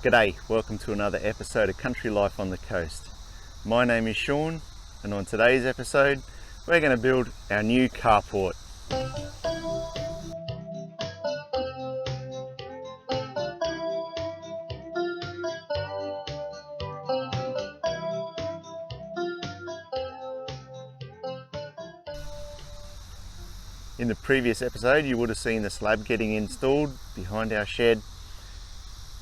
G'day, welcome to another episode of Country Life on the Coast. My name is Sean, and on today's episode we're going to build our new carport. In the previous episode you would have seen the slab getting installed behind our shed,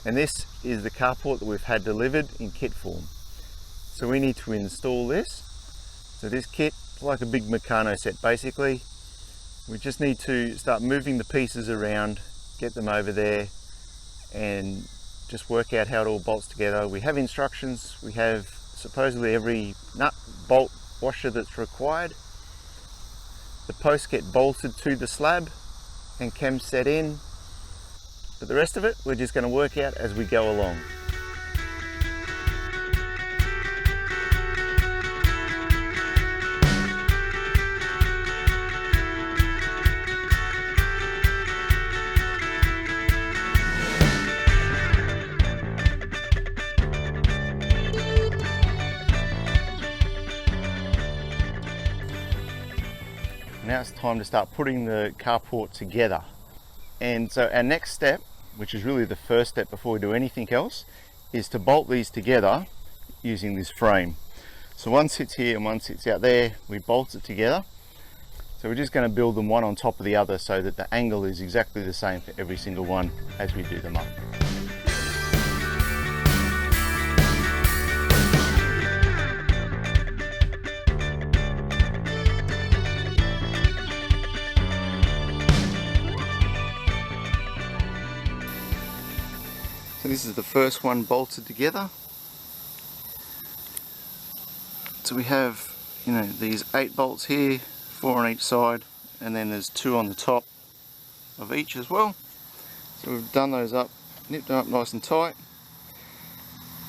and this is the carport that we've had delivered in kit form. So we need to install this. So this kit is like a big Meccano set basically. We just need to start moving the pieces around, get them over there and just work out how it all bolts together. We have instructions, we have supposedly every nut, bolt, washer that's required. The posts get bolted to the slab and cam set in, but the rest of it we're just going to work out as we go along. Now it's time to start putting the carport together. And so our next step, which is really the first step before we do anything else, is to bolt these together using this frame. So one sits here and one sits out there, we bolt it together. So we're just going to build them one on top of the other so that the angle is exactly the same for every single one as we do them up. This is the first one bolted together. So we have, these 8 bolts here, 4 on each side, and then there's 2 on the top of each as well. So we've done those up, nipped them up nice and tight.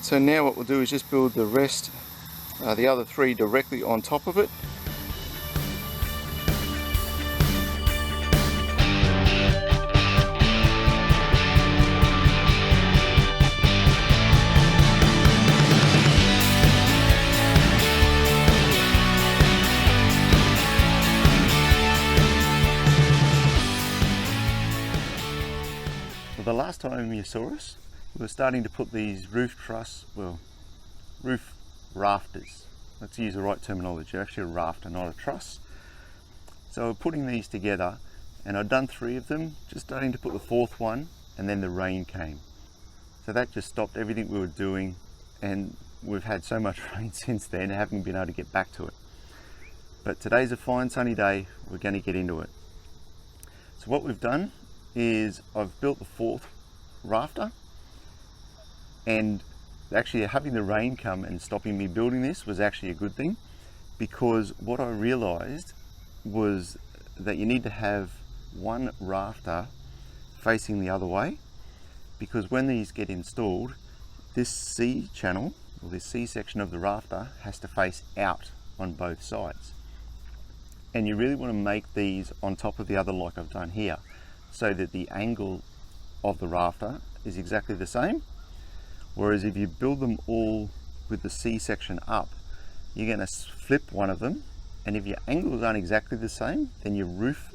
So now what we'll do is just build the rest, the other 3 directly on top of it. The last time you saw us, we were starting to put these roof rafters. Let's use the right terminology, actually a rafter, not a truss. So we're putting these together, and I'd done 3 of them, just starting to put the 4th one, and then the rain came. So that just stopped everything we were doing, and we've had so much rain since then, haven't been able to get back to it. But today's a fine sunny day, we're going to get into it. So what we've done is I've built the 4th rafter, and actually having the rain come and stopping me building this was actually a good thing, because what I realized was that you need to have one rafter facing the other way, because when these get installed, this C channel or this C section of the rafter has to face out on both sides, and you really want to make these on top of the other like I've done here, so that the angle of the rafter is exactly the same. Whereas if you build them all with the C section up, you're going to flip one of them, and if your angles aren't exactly the same, then your roof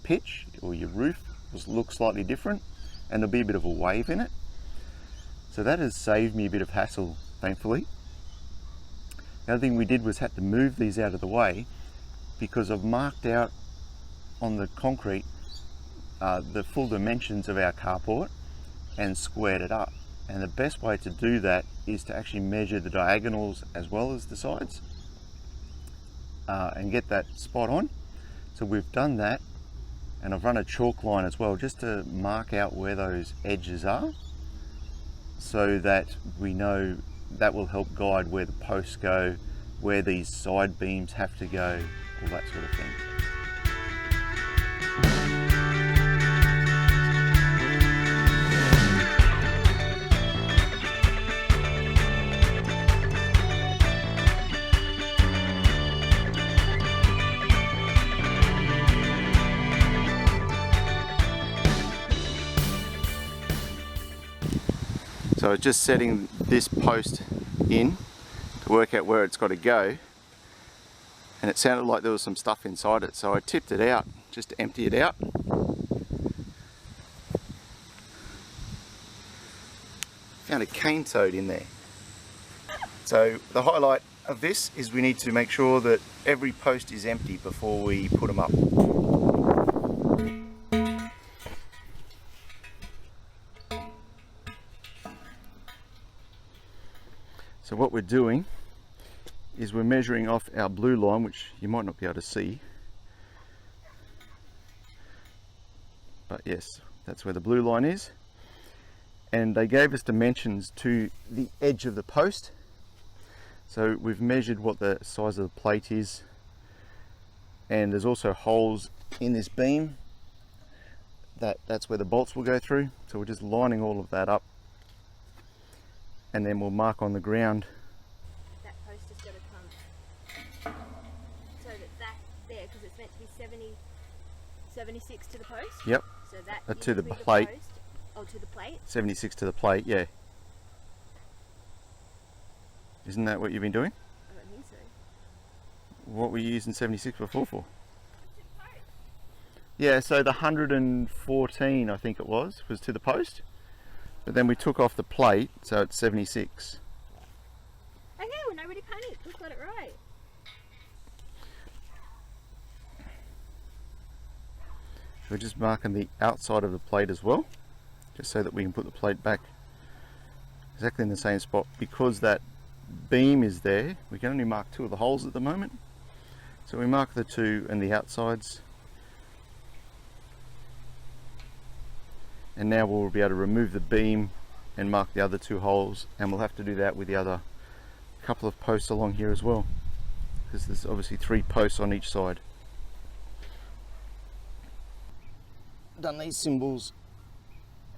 pitch or your roof will look slightly different, and there'll be a bit of a wave in it. So that has saved me a bit of hassle, thankfully. The other thing we did was had to move these out of the way, because I've marked out on the concrete the full dimensions of our carport and squared it up. And the best way to do that is to actually measure the diagonals as well as the sides and get that spot on. So we've done that, and I've run a chalk line as well just to mark out where those edges are, so that we know that will help guide where the posts go, where these side beams have to go, all that sort of thing. So just setting this post in to work out where it's got to go, and it sounded like there was some stuff inside it, so I tipped it out just to empty it out. Found a cane toad in there. So the highlight of this is we need to make sure that every post is empty before we put them up. So what we're doing is we're measuring off our blue line, which you might not be able to see, but yes, that's where the blue line is. And they gave us dimensions to the edge of the post. So we've measured what the size of the plate is, and there's also holes in this beam that's where the bolts will go through. So we're just lining all of that up, and then we'll mark on the ground. That post has got to come so that there, because it's meant to be 76 to the post. Yep. So that to the plate. The post. Oh, to the plate? 76 to the plate, yeah. Isn't that what you've been doing? I don't think so. What were you using 76 before for? Yeah, so the 114, I think it was to the post. But then we took off the plate, so it's 76. Okay, well, nobody panic. We've got it right. We're just marking the outside of the plate as well, just so that we can put the plate back exactly in the same spot. Because that beam is there, we can only mark 2 of the holes at the moment. So we mark the 2 and the outsides. And now we'll be able to remove the beam and mark the other 2 holes, and we'll have to do that with the other couple of posts along here as well, because there's obviously 3 posts on each side. Done these symbols,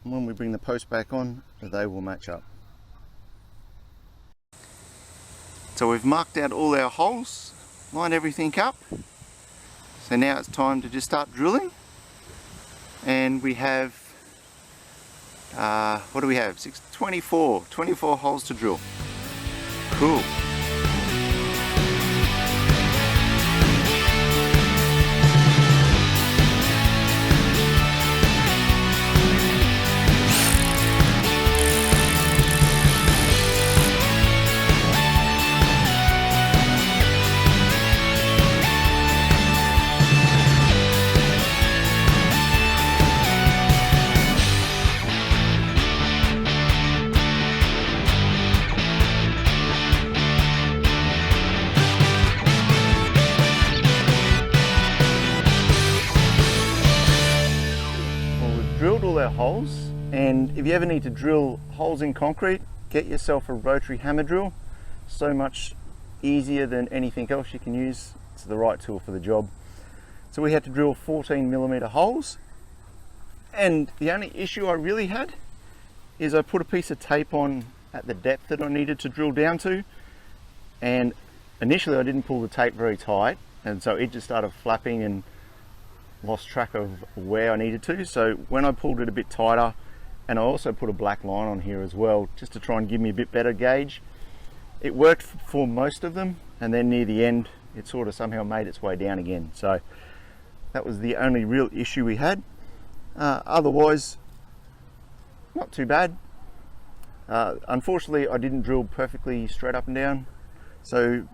and when we bring the post back on, they will match up. So we've marked out all our holes, lined everything up. So now it's time to just start drilling. And we have, what do we have? 24 holes to drill. Cool. Drilled all our holes, and if you ever need to drill holes in concrete, get yourself a rotary hammer drill. So much easier than anything else you can use. It's the right tool for the job. So we had to drill 14mm holes, and the only issue I really had is I put a piece of tape on at the depth that I needed to drill down to, and initially I didn't pull the tape very tight, and so it just started flapping and lost track of where I needed to. So when I pulled it a bit tighter, and I also put a black line on here as well, just to try and give me a bit better gauge, it worked for most of them, and then near the end it sort of somehow made its way down again. So that was the only real issue we had. Otherwise, not too bad. Unfortunately, I didn't drill perfectly straight up and down, so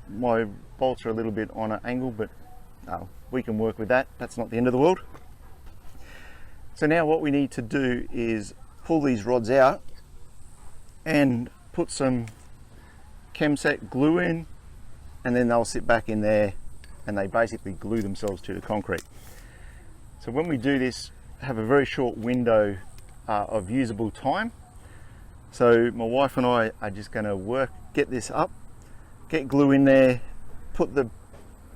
my bolts are a little bit on an angle, but we can work with that. That's not the end of the world. So now what we need to do is pull these rods out and put some Chemset glue in, and then they'll sit back in there and they basically glue themselves to the concrete. So when we do this, have a very short window of usable time. So my wife and I are just going to get this up, get glue in there, put the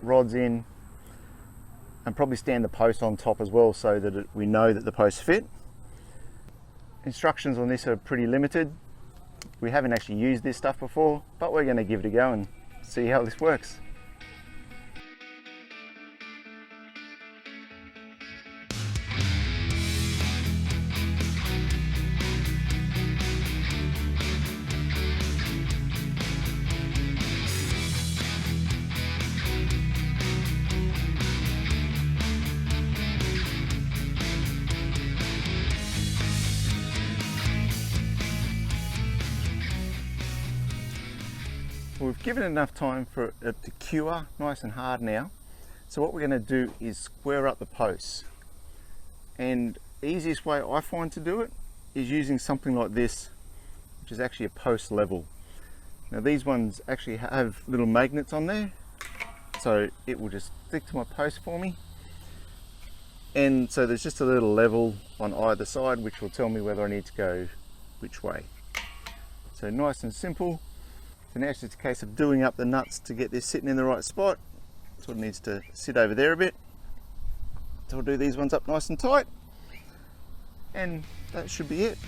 rods in, and probably stand the post on top as well, so that we know that the posts fit. Instructions on this are pretty limited. We haven't actually used this stuff before, but we're going to give it a go and see how this works. Well, we've given it enough time for it to cure nice and hard now. So what we're going to do is square up the posts. And the easiest way I find to do it is using something like this, which is actually a post level. Now these ones actually have little magnets on there, so it will just stick to my post for me. And so there's just a little level on either side which will tell me whether I need to go which way. So nice and simple. So now it's just a case of doing up the nuts to get this sitting in the right spot. So it needs to sit over there a bit. So I'll do these ones up nice and tight. And that should be it.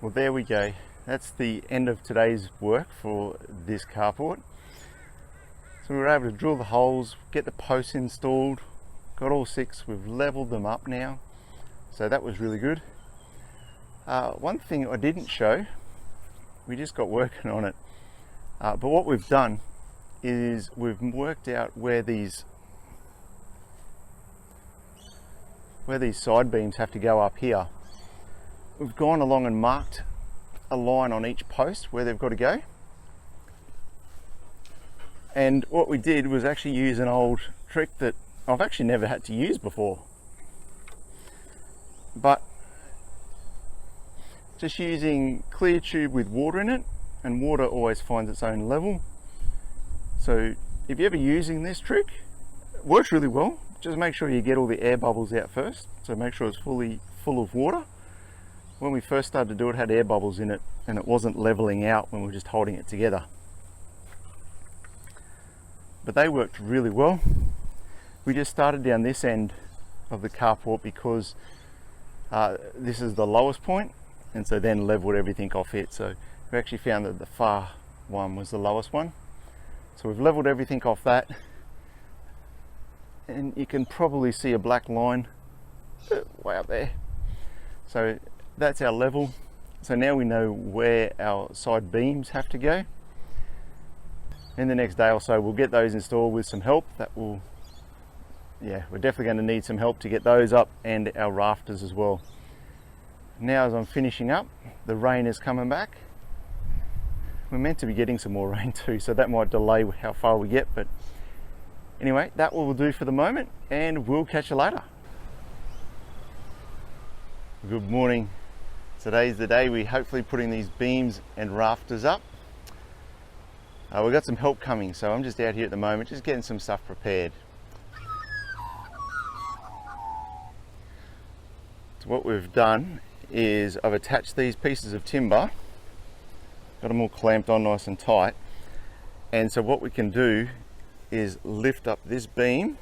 Well, there we go. That's the end of today's work for this carport. So we were able to drill the holes, get the posts installed, got all 6, we've leveled them up now. So that was really good. One thing I didn't show, we just got working on it. But what we've done is we've worked out where these side beams have to go up here. We've gone along and marked a line on each post where they've got to go. And what we did was actually use an old trick that I've actually never had to use before. But just using clear tube with water in it, and water always finds its own level. So if you're ever using this trick, it works really well. Just make sure you get all the air bubbles out first. So make sure it's fully full of water. When we first started to do it, it had air bubbles in it and it wasn't leveling out when we were just holding it together. But they worked really well. We just started down this end of the carport because this is the lowest point, and so then leveled everything off it. So we actually found that the far one was the lowest one. So we've leveled everything off that, and you can probably see a black line way up there. So that's our level. So now we know where our side beams have to go. In the next day or so we'll get those installed with some help. We're definitely going to need some help to get those up, and our rafters as well. Now as I'm finishing up, the rain is coming back. We're meant to be getting some more rain too, so that might delay how far we get, but anyway, that will do for the moment, and we'll catch you later. Good morning. Today's the day we're hopefully putting these beams and rafters up. We've got some help coming, so I'm just out here at the moment, just getting some stuff prepared. So what we've done is I've attached these pieces of timber, got them all clamped on nice and tight, and so what we can do is lift up this beam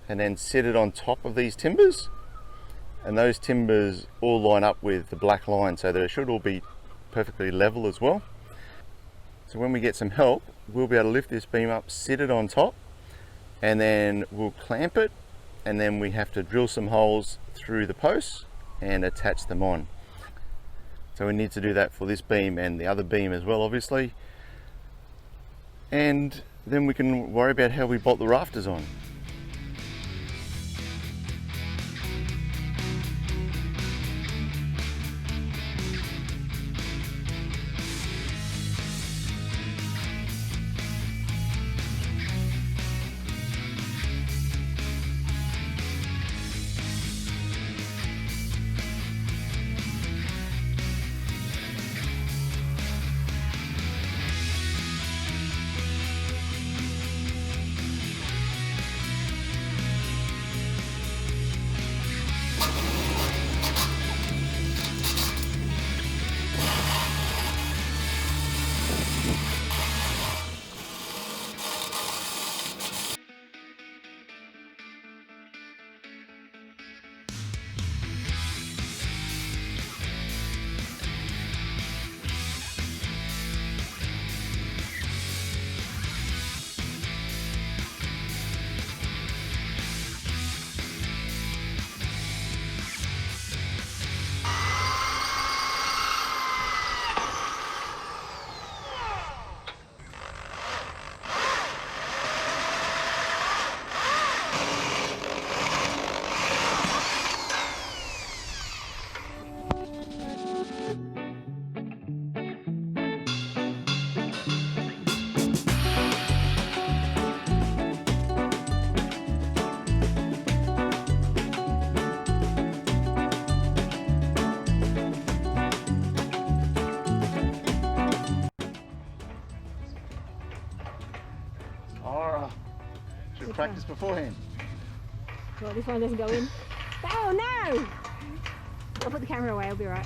and then sit it on top of these timbers, and those timbers all line up with the black line so that it should all be perfectly level as well. So when we get some help, we'll be able to lift this beam up, sit it on top, and then we'll clamp it, and then we have to drill some holes through the posts and attach them on. So we need to do that for this beam and the other beam as well, obviously. And then we can worry about how we bolt the rafters on. to practice beforehand. Well, this one doesn't go in. Oh no! I'll put the camera away, I'll be alright.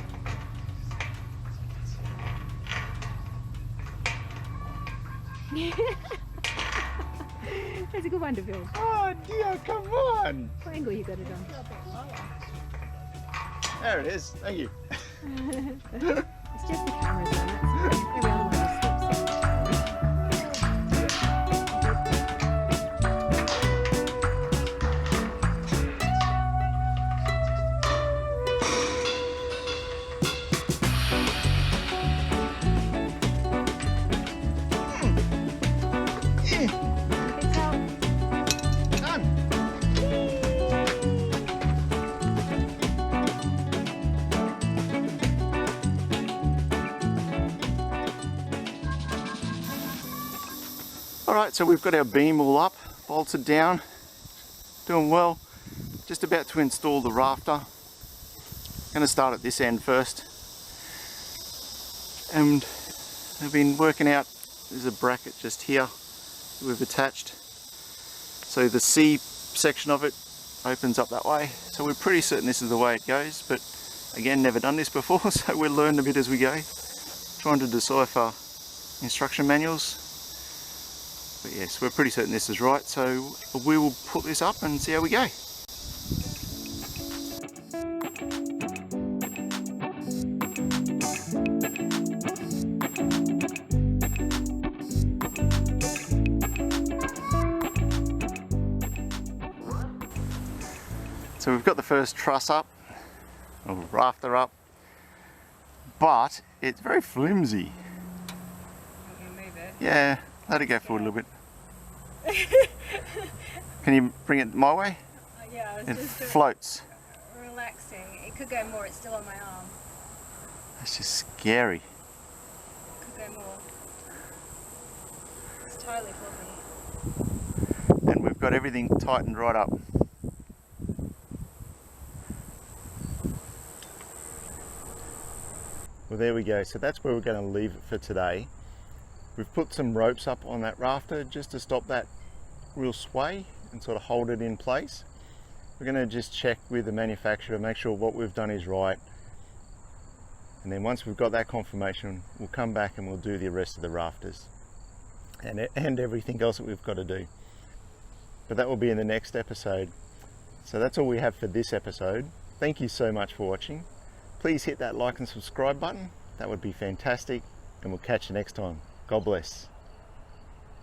That's a good one to film. Oh dear, come on! What angle you got it on? There it is, thank you. It's just the camera's on, that's every other one just slips. Alright, so we've got our beam all up, bolted down, doing well. Just about to install the rafter. Going to start at this end first. And I've been working out, there's a bracket just here that we've attached. So the C section of it opens up that way. So we're pretty certain this is the way it goes, but again, never done this before, so we'll learn a bit as we go. Trying to decipher instruction manuals. But yes, we're pretty certain this is right, so we will put this up and see how we go. So we've got the first truss up, or rafter up, but it's very flimsy. I'm gonna move it. Yeah. Let it go forward a little bit. Can you bring it my way? Yeah, I was it just floats. relaxing. It could go more, it's still on my arm. That's just scary. It could go more. It's totally floppy. And we've got everything tightened right up. Well, there we go. So that's where we're going to leave it for today. We've put some ropes up on that rafter just to stop that real sway and sort of hold it in place. We're going to just check with the manufacturer, make sure what we've done is right. And then once we've got that confirmation, we'll come back and we'll do the rest of the rafters and everything else that we've got to do. But that will be in the next episode. So that's all we have for this episode. Thank you so much for watching. Please hit that like and subscribe button. That would be fantastic. And we'll catch you next time. God bless.